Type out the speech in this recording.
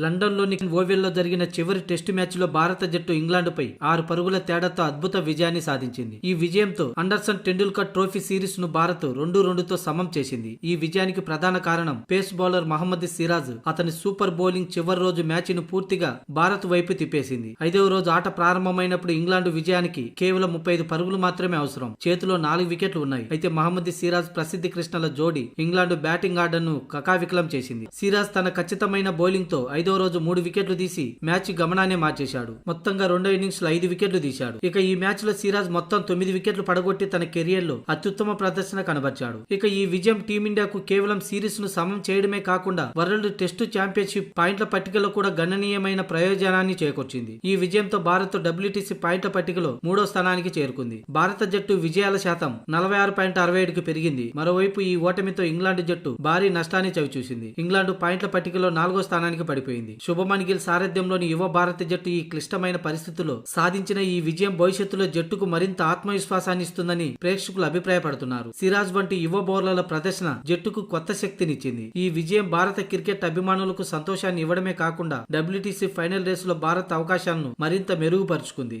లండన్లోని ఓవెల్లో జరిగిన చివరి టెస్టు మ్యాచ్లో భారత జట్టు ఇంగ్లాండ్పై 6 పరుగుల తేడాతో అద్భుత విజయాన్ని సాధించింది. ఈ విజయంతో అండర్సన్ టెండూల్కర్ ట్రోఫీ సిరీస్ ను భారత్ 2-2తో సమం చేసింది. ఈ విజయానికి ప్రధాన కారణం పేస్ బౌలర్ మహమ్మద్ సిరాజ్. అతని సూపర్ బౌలింగ్ చివరి రోజు మ్యాచ్ ను పూర్తిగా భారత్ వైపు తిప్పేసింది. 5వ రోజు ఆట ప్రారంభమైనప్పుడు ఇంగ్లాండ్ విజయానికి కేవలం 35 పరుగులు మాత్రమే అవసరం. చేతిలో 4 వికెట్లు ఉన్నాయి. అయితే మహమ్మద్ సిరాజ్ ప్రసిద్ధి కృష్ణల జోడీ ఇంగ్లాండ్ బ్యాటింగ్ ఆర్డర్ ను కకావికలం చేసింది. సిరాజ్ తన ఖచ్చితమైన బౌలింగ్ తో 5వ రోజు 3 వికెట్లు తీసి మ్యాచ్ గమనాన్ని మార్చేశాడు. మొత్తంగా రెండో ఇన్నింగ్స్ లో 5 వికెట్లు తీశాడు. ఇక ఈ మ్యాచ్ లో సిరాజ్ మొత్తం 9 వికెట్లు పడగొట్టి తన కెరియర్ లో అత్యుత్తమ ప్రదర్శన కనబర్చాడు. ఇక ఈ విజయం టీమిండియాకు కేవలం సిరీస్ ను సమం చేయడమే కాకుండా వరల్డ్ టెస్టు ఛాంపియన్షిప్ పాయింట్ల పట్టికలో కూడా గణనీయమైన ప్రయోజనాన్ని చేకూర్చింది. ఈ విజయంతో భారత్ WTC పాయింట్ల పట్టికలో 3వ స్థానానికి చేరుకుంది. భారత జట్టు విజయాల శాతం 46.67కి పెరిగింది. మరోవైపు ఈ ఓటమితో ఇంగ్లాండ్ జట్టు భారీ నష్టాన్ని చవిచూసింది. ఇంగ్లాండ్ పాయింట్ల పట్టికలో 4వ స్థానానికి పడిపోయింది. శుభమన్ గిల్ సారథ్యంలోని యువ భారత జట్టు ఈ క్లిష్టమైన పరిస్థితుల్లో సాధించిన ఈ విజయం భవిష్యత్తులో జట్టుకు మరింత ఆత్మవిశ్వాసాన్ని ఇస్తుందని ప్రేక్షకులు అభిప్రాయపడుతున్నారు. సిరాజ్ వంటి యువ బౌలర్ల ప్రదర్శన జట్టుకు కొత్త శక్తినిచ్చింది. ఈ విజయం భారత క్రికెట్ అభిమానులకు సంతోషాన్ని ఇవ్వడమే కాకుండా WTC ఫైనల్ రేసులో భారత్ అవకాశాలను మరింత మెరుగుపరుచుకుంది.